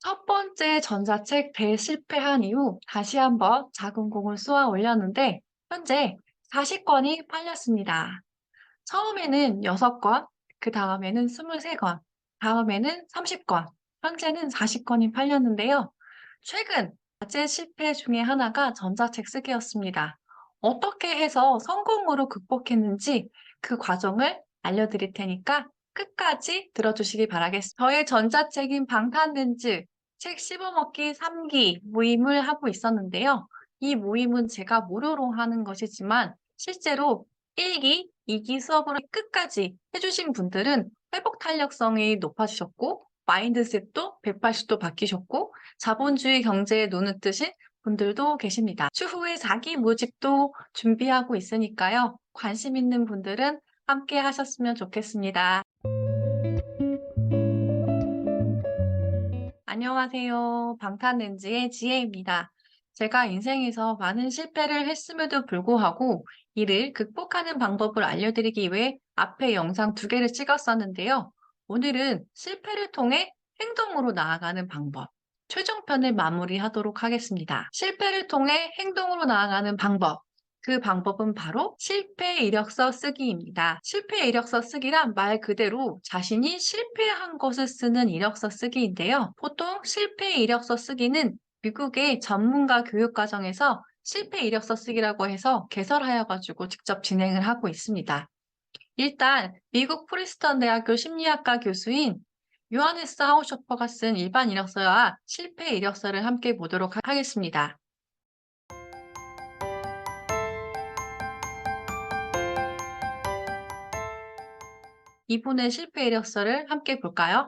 첫 번째 전자책 대실패한 이후 다시 한번 작은 공을 쏘아 올렸는데 현재 40권이 팔렸습니다. 처음에는 6권, 그 다음에는 23권, 다음에는 30권, 현재는 40권이 팔렸는데요. 최근 과제 실패 중에 하나가 전자책 쓰기였습니다. 어떻게 해서 성공으로 극복했는지 그 과정을 알려드릴 테니까 끝까지 들어주시기 바라겠습니다. 저의 전자책인 방탄렌즈 책 씹어먹기 3기 모임을 하고 있었는데요. 이 모임은 제가 무료로 하는 것이지만 실제로 1기, 2기 수업을 끝까지 해주신 분들은 회복 탄력성이 높아지셨고 마인드셋도 180도 바뀌셨고 자본주의 경제에 눈을 뜨신 분들도 계십니다. 추후에 4기 모집도 준비하고 있으니까요. 관심 있는 분들은 함께 하셨으면 좋겠습니다. 안녕하세요. 방탄렌즈의 지혜입니다. 제가 인생에서 많은 실패를 했음에도 불구하고 이를 극복하는 방법을 알려드리기 위해 앞에 영상 2개를 찍었었는데요. 오늘은 실패를 통해 행동으로 나아가는 방법, 최종편을 마무리하도록 하겠습니다. 실패를 통해 행동으로 나아가는 방법. 그 방법은 바로 실패 이력서 쓰기입니다. 실패 이력서 쓰기란 말 그대로 자신이 실패한 것을 쓰는 이력서 쓰기인데요. 보통 실패 이력서 쓰기는 미국의 전문가 교육 과정에서 실패 이력서 쓰기라고 해서 개설하여 가지고 직접 진행을 하고 있습니다. 일단 미국 프리스턴 대학교 심리학과 교수인 요하네스 하우쇼퍼가 쓴 일반 이력서와 실패 이력서를 함께 보도록 하겠습니다. 이분의 실패 이력서를 함께 볼까요?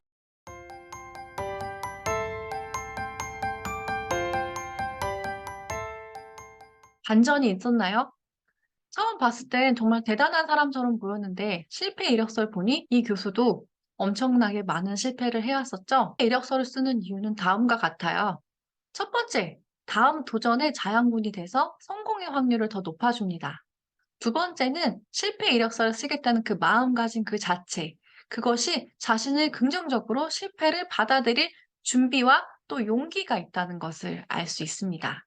반전이 있었나요? 처음 봤을 땐 정말 대단한 사람처럼 보였는데 실패 이력서를 보니 이 교수도 엄청나게 많은 실패를 해왔었죠. 이력서를 쓰는 이유는 다음과 같아요. 첫 번째, 다음 도전에 자양분이 돼서 성공의 확률을 더 높아줍니다. 두 번째는 실패 이력서를 쓰겠다는 그 마음가짐 그 자체, 그것이 자신을 긍정적으로 실패를 받아들일 준비와 또 용기가 있다는 것을 알 수 있습니다.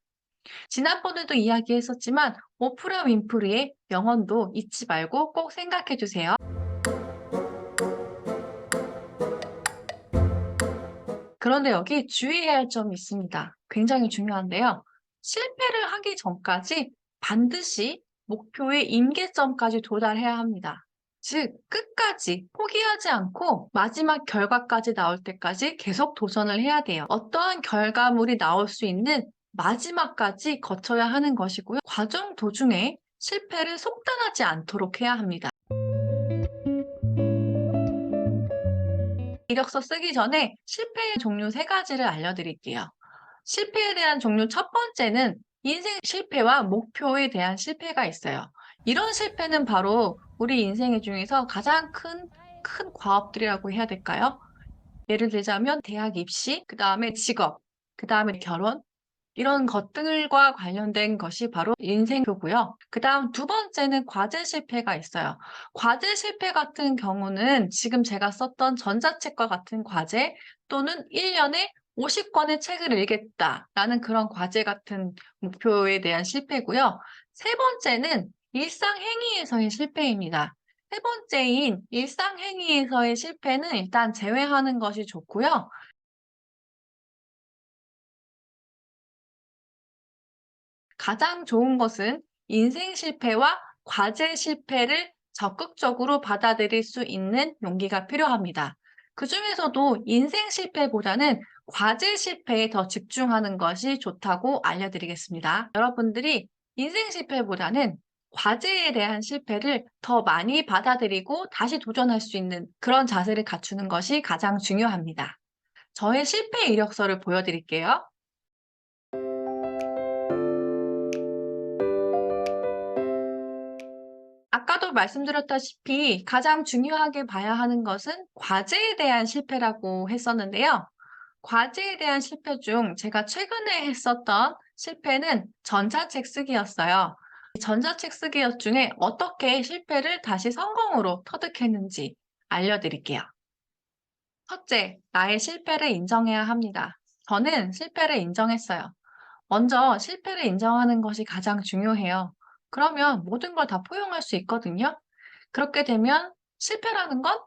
지난번에도 이야기했었지만 오프라 윈프리의 명언도 잊지 말고 꼭 생각해 주세요. 그런데 여기 주의해야 할 점이 있습니다. 굉장히 중요한데요. 실패를 하기 전까지 반드시 목표의 임계점까지 도달해야 합니다. 즉, 끝까지 포기하지 않고 마지막 결과까지 나올 때까지 계속 도전을 해야 돼요. 어떠한 결과물이 나올 수 있는 마지막까지 거쳐야 하는 것이고요. 과정 도중에 실패를 속단하지 않도록 해야 합니다. 이력서 쓰기 전에 실패의 종류 3가지를 알려드릴게요. 실패에 대한 종류 첫 번째는 인생 실패와 목표에 대한 실패가 있어요. 이런 실패는 바로 우리 인생 중에서 가장 큰 과업들이라고 해야 될까요? 예를 들자면 대학 입시, 그 다음에 직업, 그 다음에 결혼, 이런 것들과 관련된 것이 바로 인생교고요. 그 다음 두 번째는 과제 실패가 있어요. 과제 실패 같은 경우는 지금 제가 썼던 전자책과 같은 과제 또는 1년에 50권의 책을 읽겠다라는 그런 과제 같은 목표에 대한 실패고요. 세 번째는 일상 행위에서의 실패입니다. 세 번째인 일상 행위에서의 실패는 일단 제외하는 것이 좋고요. 가장 좋은 것은 인생 실패와 과제 실패를 적극적으로 받아들일 수 있는 용기가 필요합니다. 그중에서도 인생 실패보다는 과제 실패에 더 집중하는 것이 좋다고 알려드리겠습니다. 여러분들이 인생 실패보다는 과제에 대한 실패를 더 많이 받아들이고 다시 도전할 수 있는 그런 자세를 갖추는 것이 가장 중요합니다. 저의 실패 이력서를 보여드릴게요. 아까도 말씀드렸다시피 가장 중요하게 봐야 하는 것은 과제에 대한 실패라고 했었는데요. 과제에 대한 실패 중 제가 최근에 했었던 실패는 전자책 쓰기였어요. 이 전자책 쓰기 중에 어떻게 실패를 다시 성공으로 터득했는지 알려드릴게요. 첫째, 나의 실패를 인정해야 합니다. 저는 실패를 인정했어요. 먼저 실패를 인정하는 것이 가장 중요해요. 그러면 모든 걸 다 포용할 수 있거든요. 그렇게 되면 실패라는 건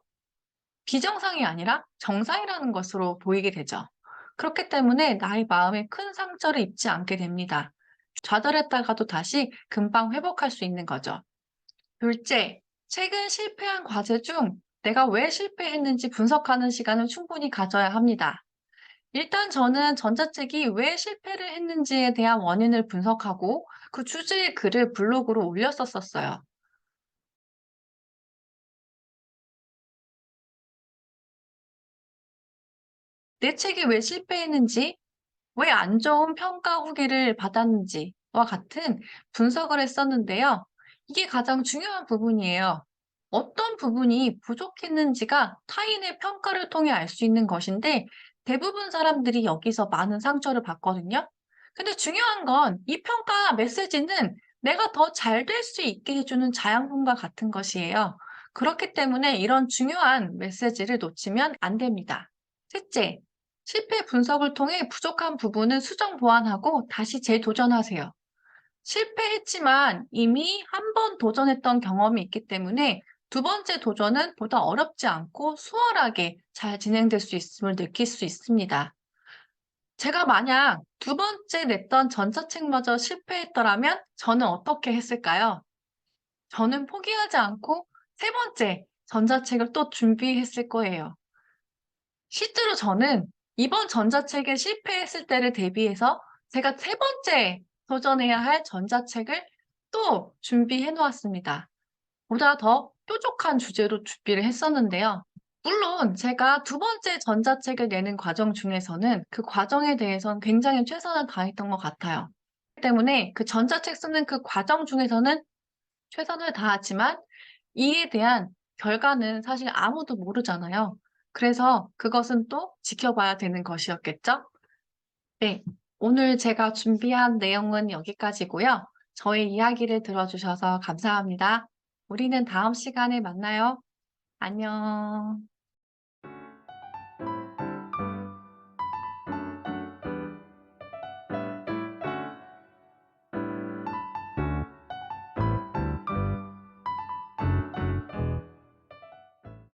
비정상이 아니라 정상이라는 것으로 보이게 되죠. 그렇기 때문에 나의 마음에 큰 상처를 입지 않게 됩니다. 좌절했다가도 다시 금방 회복할 수 있는 거죠. 둘째, 최근 실패한 과제 중 내가 왜 실패했는지 분석하는 시간을 충분히 가져야 합니다. 일단 저는 전자책이 왜 실패를 했는지에 대한 원인을 분석하고 그 주제의 글을 블로그로 올렸었어요. 내 책이 왜 실패했는지, 왜 안 좋은 평가 후기를 받았는지와 같은 분석을 했었는데요. 이게 가장 중요한 부분이에요. 어떤 부분이 부족했는지가 타인의 평가를 통해 알 수 있는 것인데 대부분 사람들이 여기서 많은 상처를 받거든요. 근데 중요한 건 이 평가 메시지는 내가 더 잘 될 수 있게 해주는 자양분과 같은 것이에요. 그렇기 때문에 이런 중요한 메시지를 놓치면 안 됩니다. 셋째, 실패 분석을 통해 부족한 부분은 수정 보완하고 다시 재도전하세요. 실패했지만 이미 한 번 도전했던 경험이 있기 때문에 두 번째 도전은 보다 어렵지 않고 수월하게 잘 진행될 수 있음을 느낄 수 있습니다. 제가 만약 두 번째 냈던 전자책마저 실패했더라면 저는 어떻게 했을까요? 저는 포기하지 않고 세 번째 전자책을 또 준비했을 거예요. 실제로 저는 이번 전자책에 실패했을 때를 대비해서 제가 세 번째 도전해야 할 전자책을 또 준비해 놓았습니다. 보다 더 뾰족한 주제로 준비를 했었는데요. 물론 제가 두 번째 전자책을 내는 과정 중에서는 그 과정에 대해서는 굉장히 최선을 다했던 것 같아요. 때문에 그 전자책 쓰는 그 과정 중에서는 최선을 다하지만 이에 대한 결과는 사실 아무도 모르잖아요. 그래서 그것은 또 지켜봐야 되는 것이었겠죠? 네. 오늘 제가 준비한 내용은 여기까지고요. 저의 이야기를 들어주셔서 감사합니다. 우리는 다음 시간에 만나요. 안녕.